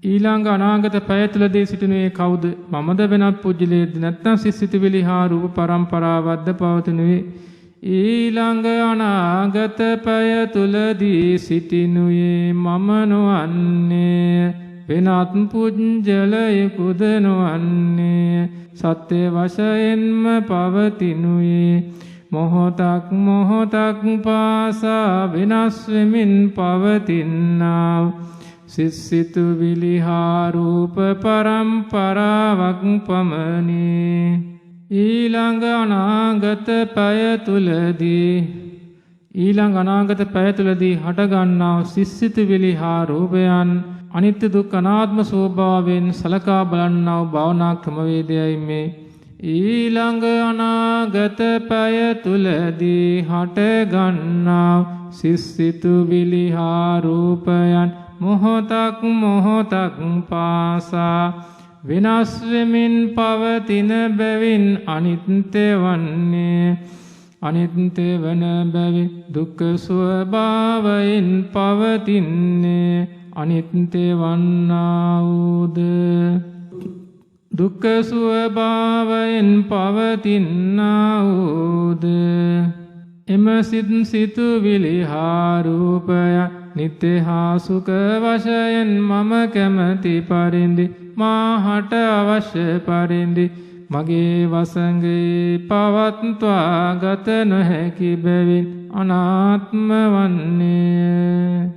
ඊළඟ අනාගත පැය තුළදී සිටිනුයේ කවුද? මමද වෙනත් පුජ්‍යලේද්ද? නැත්නම් සිස්සිතුවිලි හා රූප පරම්පරාවක්ද පවතිනුයේ? ඊළඟ අනාගත පැය තුළදී සිටිනුයේ මම නොවන්නේ, වෙනත් පුජ්‍යලයෙකුද නොවන්නේ, සත්‍ය වශයෙන්ම පවතිනුයේ මොහොතක් මොහොතක් පාසා විනාශ වෙමින් පවතිනා සිස්සිතුවිලි හා රූප පරම්පරාවක් පමණි. ඊළඟ අනාගත පැය තුළදී හටගන්නා සිස්සිතුවිලි හා රූපයන් අනිත්‍ය දුක්ඛ අනාත්ම ස්වභාවයෙන් සලකා බලන්නා වූ භාවනා ක්‍රමවේදයයි මේ. ඊළඟ අනාගත පැය තුළදී හටගන්නා සිස්සිතුවිලි හා රූපයන් මොහොතක් මොහොතක් පාසා විනාශ වෙමින් පවතින බැවින් අනිත්‍ය වන්නේ. අනිත්‍ය වන බැවින් දුක්ඛ ස්වභාවයෙන් පවතින්නේ. අනිත්‍ය වන්නා වූද දුක්ඛ ස්වභාවයෙන් පවතිනා වූද එම සිතුවිලි හා රූපය නිත්‍ය හා සුඛ වශයෙන් මම කැමැති පරිදි මාහට අවශ්‍ය පරිදි මගේ වසඟේ පවත්වා ගත නොහැකි බැවින් අනාත්ම වන්නේ.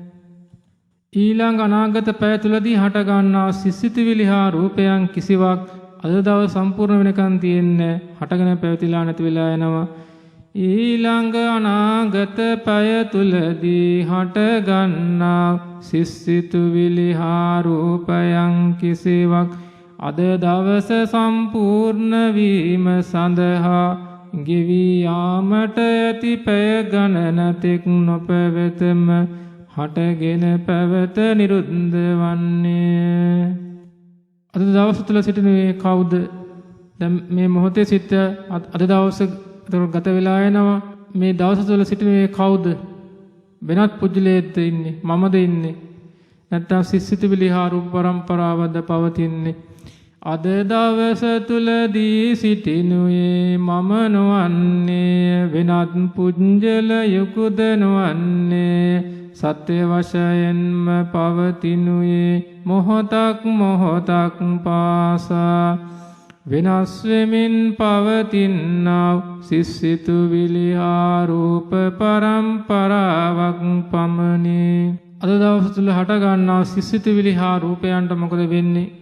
ඊළඟ අනාගත පැය තුළදී හටගන්නා සිස්සිතුවිලි හා රූපයන් කිසිවක් අද දවස් සම්පූර්ණ වෙනකන් තියෙන්නේ හටගෙන පැවතිලා නැති වෙලා යනවා. ඊළඟ අනාගත පැය තුළදී හටගන්නා සිස්සිතුවිලි හා රූපයන් කිසිවක් අද දවස සම්පූර්ණ වීම සඳහා ගෙවි යාමට ඇති පැය ගණන තෙක් නොපැවතම හටගෙන පැවත නිරුද්ධ වන්නේ. අද දවස තුළ සිටිනුයේ කවුද? දැන් මේ මොහොතේ සිට අද දවස ගත වෙලා යනවා. මේ දවස තුළ සිටිනුයේ කවුද? වෙනත් පුජ්‍යලයේද ඉන්නේ? මමද ඉන්නේ? නැත්නම් සිස්සිතුවිලි හා රූප පරම්පරාවද පවතින්නේ? අද දවස තුලදී සිටිනුයේ මම නොවන්නේ වෙනත් පුජ්‍යලයකුද නොවන්නේ සත්‍ය වශයෙන්ම පවතිනුයේ මොහොතක් මොහොතක් පාසා වෙනස් වෙමින් පවතිනා සිසිතුවිලි හා රූප පරම්පරාවක් පමණි. අද දවස තුල හට ගන්නා සිසිතුවිලි හා රූපයන්ට මොකද වෙන්නේ?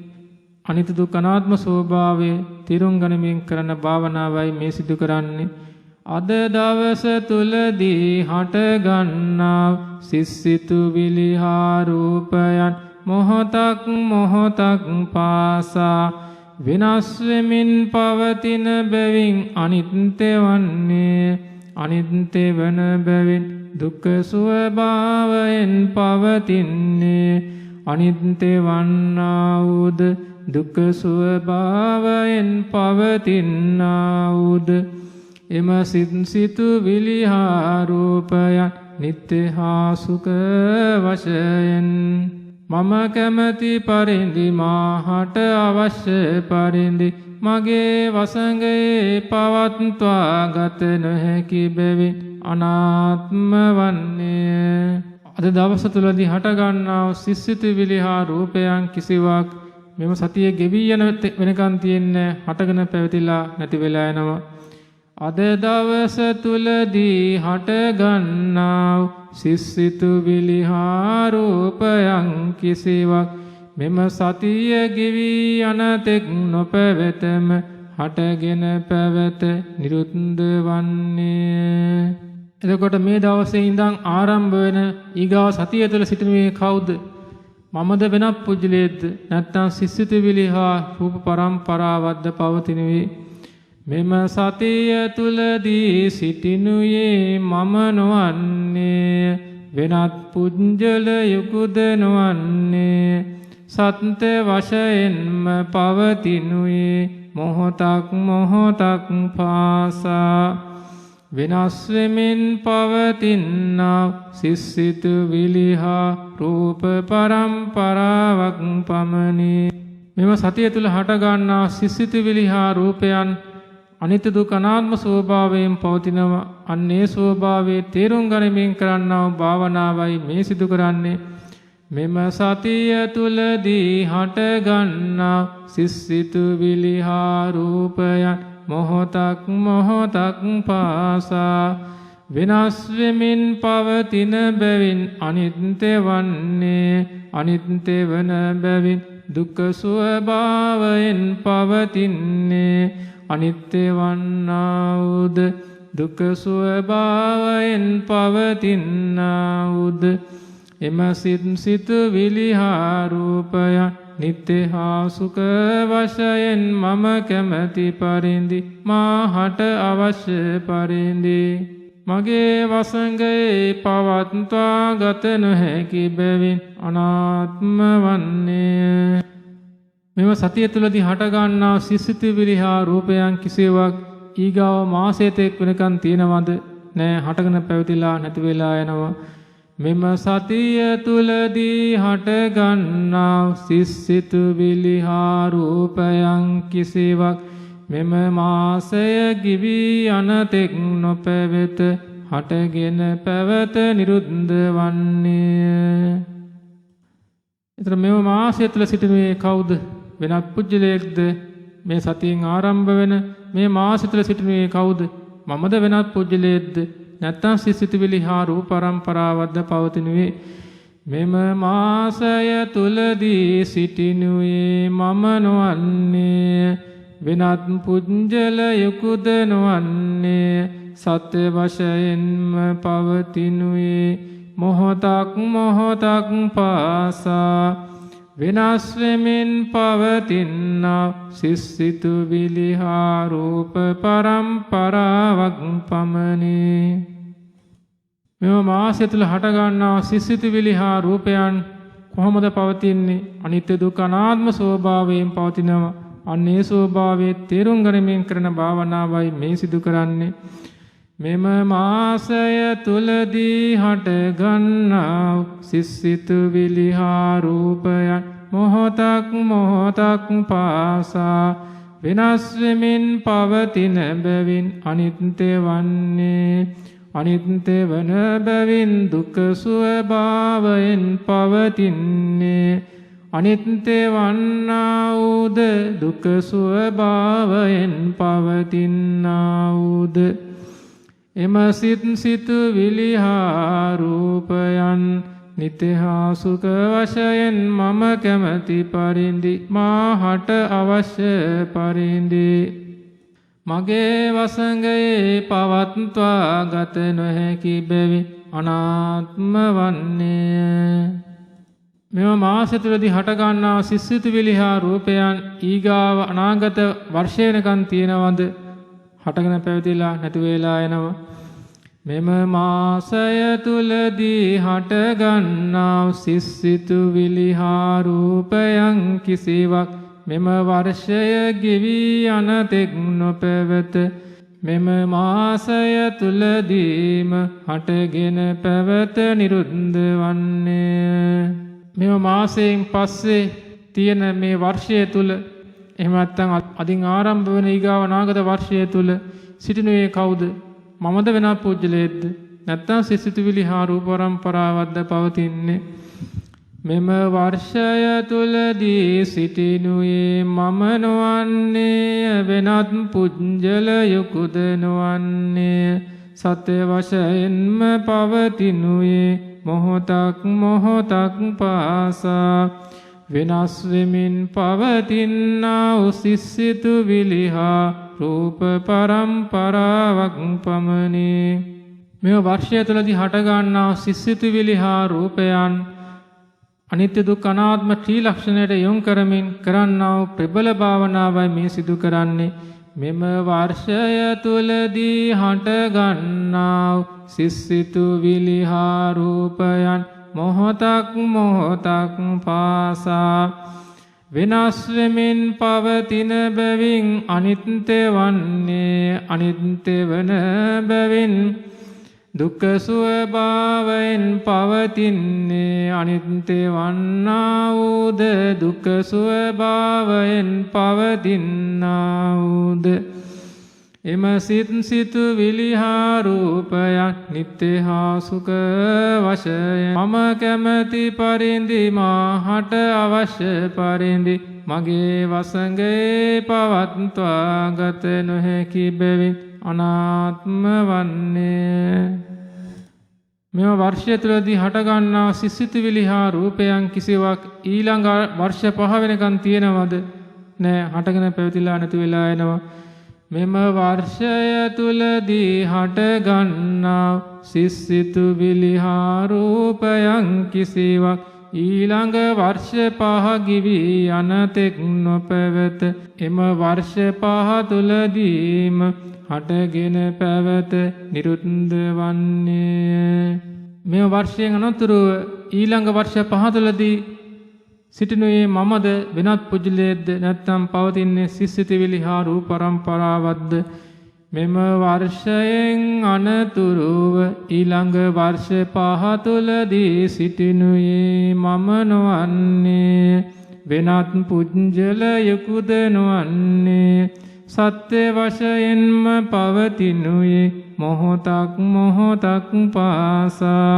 අනිත්‍ය දුක්ඛ අනාත්ම ස්වභාවය තේරුම් ගනිමින් කරන භාවනාවයි මේ සිදු කරන්නේ. අද දවස තුලදී හට ගන්නා සිසිතුවිලි හා රූපයන් මොහොතක් මොහොතක් පාසා විනාශ වෙමින් පවතින බැවින් අනිත්‍ය වන්නේ අනිත්‍ය වන බැවින් දුක්ඛ ස්වභාවයෙන් පවතින්නේ අනිත්‍ය වන්නා වූද දුක්ඛ ස්වභාවයෙන් පවතිනා වූද එම සිතුවිලි හා රූපයන් නිත්‍ය හා සුඛ වශයෙන් මම කැමැති පරිදි මාහට අවශ්‍ය පරිදි මගේ වසඟේ පවත්වා ගත නොහැකි බැවින් අනාත්ම වන්නේ. අද දවස තුලදී හට ගන්නා සිසිතුවිලි හා රූපයන් කිසිවක් මෙම සතියේ ගෙවී යන වෙනකන් තියෙන්නේ හටගෙන පැවතිලා නැති වෙලා යනවා. අද දවස තුලදී හට ගන්නා සිසිතුවිලි හා රූපයන් කිසිවක් මෙම සතිය ගෙවී යනතෙක් නොපැවතම හටගෙන පැවත නිරුද්ධ වන්නේ. එතකොට මේ දවසේ ඉඳන් ආරම්භ වෙන ඊගා සතිය තුළ සිටිනුයේ කවුද? මමද වෙනත් පුජ්‍යලයේද නැත්නම් සිසිතුවිලි හා රූප පරම්පරාවක්ද පවතිනුයේ? මෙම සතිය තුලදී සිටිනුයේ මම නොවන්නේ වෙනත් පුජ්‍යලයකුද නොවන්නේ සත්‍ය වශයෙන්ම පවතිනුයේ මොහොතක් මොහොතක් පාසා විනාශ වෙමින් පවතිනා සිසිතුවිලි හා රූප පරම්පරාවක් පමණි. මෙම සතිය තුල හට ගන්නා සිසිතුවිලි හා රූපයන් අනිත්‍ය දුක්ඛ අනාත්ම ස්වභාවයෙන් පවතිනවා. අන්නේ ස්වභාවයේ තේරුම් ගනිමින් කරන්නා වූ භාවනාවයි මේ සිදු කරන්නේ. මෙම සතිය තුලදී හට ගන්නා සිසිතුවිලි හා රූපයන් මොහොතක් මොහොතක් පාසා විනාශ වෙමින් පවතින බැවින් අනිත්‍ය වන්නේ අනිත්‍ය වන බැවින් දුක්ඛ ස්වභාවයෙන් පවතින්නේ අනිත්‍ය වන්නා වූද දුක්ඛ ස්වභාවයෙන් පවතිනා වූද එම සිතුවිලි හා රූපයන් නිත්‍ය හා සුඛ වශයෙන් මම කැමැති පරිදි මාහට අවශ්‍ය පරිදි මගේ වසඟේ පවත්වා ගත නොහැකි බැවින් අනාත්ම වන්නේ. මෙම සතිය තුලදී හට ගන්නා සිසිතුවිලි හා රූපයන් කිසිවක් ඊගාව මාසයතෙක් වෙනකන් තියෙනවද? නෑ, හටගෙන පැවතිලා නැති වෙලා යනවා. මෙම සතිය තුලදී හට ගන්නා සිසිතුවිලි හා රූපයන් කිසිවක් මෙම මාසය ගිවි අනතෙක් නොපැවත හටගෙන පැවත නිරුද්ධ වන්නේ. එතන මෙම මාසය තුල සිටිනුයේ කවුද? වෙනත් පුජ්‍යලයක්ද? මේ සතියෙන් ආරම්භ වෙන මේ මාසය තුල සිටිනුයේ කවුද? මමද වෙනත් පුජ්‍යලයක්ද? නැත්නම් සිසිතුවිලි හා රූප පරම්පරාවක්ද පවතිනුයේ? මෙම මාසය තුලදී සිටිනුයේ මම නොවන්නේ වෙනත් පුජ්‍යලයකුද නොවන්නේ සත්‍ය වශයෙන්ම පවතිනුයේ මොහොතක් මොහොතක් පාසා විනාශ වෙමින් පවතිනා සිසිතුවිලි හා රූප පරම්පරාවක් පමණි. මෙම මාසය තුළ හට ගන්නා සිසිතුවිලි හා රූපයන් කොහොමද පවතින්නේ? අනිත්‍ය දුක්ඛ අනාත්ම ස්වභාවයෙන් පවතිනවා. අන්නේ ස්වභාවයේ තේරුම් ගනිමින් කරන භාවනාවයි මේ සිදු කරන්නේ. මෙම මාසය තුලදී හටගන්නා සිස්සිතුවිලි හා රූපයන් මොහොතක් මොහොතක් පාසා වෙනස් වෙමින් පවතින බැවින් අනිත්‍ය වන්නේ. අනිත්‍ය වන බැවින් දුක්ඛ ස්වභාවයෙන් පවතින්නේ. අනිත්‍ය වන්නා වූද දුක්ඛ ස්වභාවයෙන් පවතිනා වූද එම සිතුවිලි හා රූපයන් නිත්‍ය හා සුඛ වශයෙන් මම කැමැති පරිදි මාහට අවශ්‍ය පරිදි මගේ වසඟයේ පවත්වා ගත නොහැකි බැවින් අනාත්ම වන්නේය. මෙම මාස තුලදී හටගන්නා සිස්සිතුවිලි හා රූපයන් ඊගාව අනාගත වර්ෂයනකන් තියෙනවද? හටගෙන පැවතිලා නැති වෙලා යනවා. මෙම මාසය තුලදී හටගන්නා සිස්සිතුවිලි හා රූපයන් කිසිවක් මෙම වර්ෂය ගෙවි යන තෙක් නොපැවත. මෙම මාසය තුලදීම හටගෙන පැවත නිරුද්ධ වන්නේ. මෙම මාසයෙන් පස්සේ තියෙන මේ වර්ෂය තුල එහෙම නැත්නම් අදින් ආරම්භ වෙන ඊගාව නාගත වර්ෂය තුල සිටිනුයේ කවුද? මමද වෙනත් පුජ්‍යලයේද? නැත්නම් සිසිතුවිලි හා රූප පරම්පරාවක්ද පවතින්නේ? මෙම වර්ෂය තුලදී සිටිනුයේ මම නොවන්නේ වෙනත් පුජ්‍යලයකුද නොවන්නේ. සත්‍ය වශයෙන්ම පවතිනුයේ මොහොතක් මොහොතක් පාසා වෙනස් වෙමින් පවතිනා වූ සිසිතුවිලි හා රූප පරම්පරාවක් පමණි. මේ වර්ෂය තුලදී හටගන්නා සිසිතුවිලි හා රූපයන් අනිත්‍ය දුක්ඛ අනාත්ම ත්‍රිලක්ෂණයට යොමු කරමින් කරන්නා වූ ප්‍රබල භාවනාවයි මේ සිදු කරන්නේ. මෙම වර්ෂය තුලදී හටගන්නා වූ සිසිතුවිලි හා රූපයන් මොහොතක් මොහොතක් පාසා වෙනස් වෙමින් පවතින බැවින් අනිත්‍ය වන්නේ. අනිත්‍ය වන බැවින් දුක්ඛ ස්වභාවයෙන් පවතින්නේ. අනිත්‍ය වන්නා වූද දුක්ඛ ස්වභාවයෙන් පවතිනා වූද එම සිතුවිලි හා රූපයන් නිත්‍ය හා සුඛ වශයෙන් මම කැමැති පරිදි මාහට අවශ්‍ය පරිදි මගේ වසඟේ පවත්වා ගත නොහැකි බැවින් අනාත්ම වන්නේ. මෙම වර්ෂය තුලදී හටගන්නා සිසිතුවිලි හා රූපයන් කිසිවක් ඊළඟ වර්ෂ 5 වෙනකන් තියෙනවද? නෑ. හටගෙන පැවතිලා නැති වෙලා යනවා. මෙම වර්ෂය තුලදී හටගන්නා සිසිතුවිලි හා රූපයන් කිසිවක් ඊළඟ වර්ෂ 5 ගිවි යන තෙක් නොපැවත. එම වර්ෂ 5 තුලදීම හටගෙන පැවත නිරුද්ධ වන්නේ. මේ වර්ෂයෙන් අනතුරුව ඊළඟ වර්ෂ 5 තුලදී සිටිනුයේ මමද වෙනත් පුජ්‍යලයේද නැත්නම් පවතින්නේ සිසිතුවිලි හා රූප පරම්පරාවක්ද? මෙම වර්ෂයෙන් අනතුරුව ඊළඟ වර්ෂ 5 තුලදී සිටිනුයේ මම නොවන්නේ වෙනත් පුජ්‍යලයකුද නොවන්නේ. සත්‍ය වශයෙන්ම පවතිනුයේ මොහොතක් මොහොතක් පාසා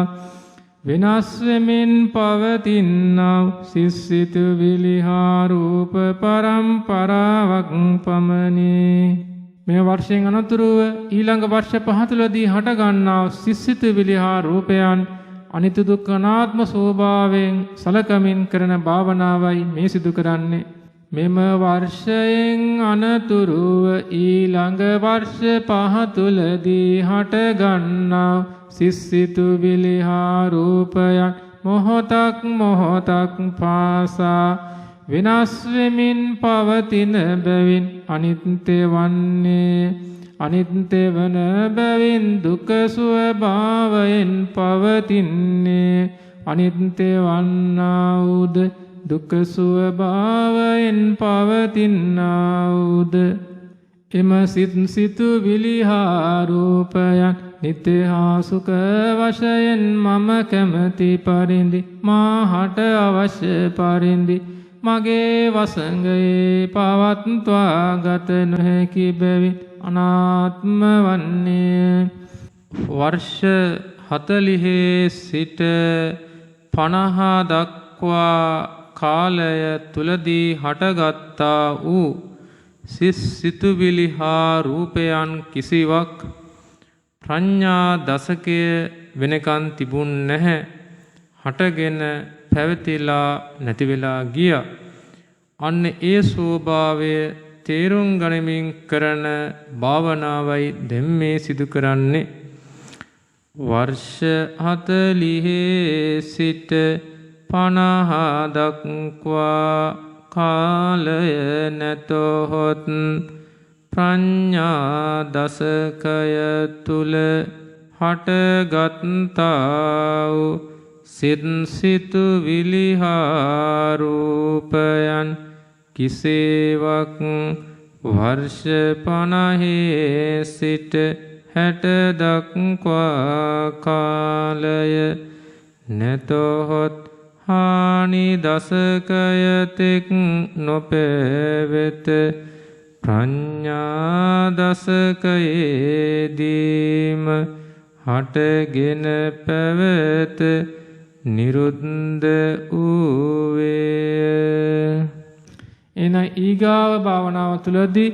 වෙනස් වෙමින් පවතිනා සිසිතුවිලි හා රූප පරම්පරාවක් පමණි. මේ වර්ෂයෙන් අනතුරුව ඊළඟ වර්ෂ 5 තුලදී හටගන්නා සිසිතුවිලි හා රූපයන් අනිත්‍ය දුක්ඛ අනාත්ම ස්වභාවයෙන් සලකමින් කරන භාවනාවයි මේ සිදු කරන්නේ. මෙම වර්ෂයෙන් අනතුරුව ඊළඟ වර්ෂ 5 තුලදී හටගන්නා සිසිතුවිලි හා රූපයන් මොහොතක් මොහොතක් පාසා වෙනස් වෙමින් පවතින බැවින් අනිත්‍ය වන්නේ. අනිත්‍ය වන බැවින් දුක්ඛ ස්වභාවයෙන් පවතින්නේ. අනිත්‍ය වන්නා වූද දුක්ඛ ස්වභාවයෙන් පවතිනා වූද එම සිතු විලිහා රූපයන් නිත්‍ය හා සුඛ වශයෙන් මම කැමති පරිදි මාහට අවශ්‍ය පරිදි මගේ වසඟයේ පවත්වා ගත නොහැකි බැවින් අනාත්ම වන්නේ. වර්ෂ 40 සිට 50 දක්වා කාලය තුලදී හටගත්තා වූ සිතුවිලි හා රූපයන් කිසිවක් ප්‍රඥා දශකය වෙනකන් තිබුණ නැහැ. හටගෙන පැවතිලා නැති වෙලා ගියා. අන්න ඒ ස්වභාවය තේරුම් ගනිමින් කරන භාවනාවයි දැන් මේ සිදු කරන්නේ. වර්ෂ 40 සිට 50 දක්වා කාලය නැතොත් ප්‍රඥා දශකය තුල හටගත්තා වූ සිතුවිලි හා රූපයන් කිසිවක් වර්ෂ 50 සිට 60 දක්වා කාලය නැතොත් හානි දශකය තෙක් නොපැවෙත. ප්‍රඥා දශකයේදීම හටගෙන පැවත නිරුද්ධ වූවේ. එන ඊගාව භාවනාව තුළදී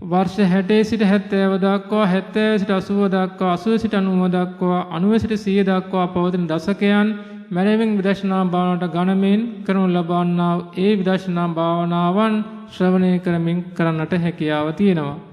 වර්ෂ 60 සිට 70 දක්වා 70 සිට 80 දක්වා 80 සිට 90 දක්වා 90 සිට 100 දක්වා පවතින දශකයන් මනමින් විදර්ශනා භාවනාවට ගණමින් කරනු ලබන්නා ඒ විදර්ශනා භාවනාවන් ශ්‍රවණය කරමින් කරන්නට හැකියාව තියෙනවා.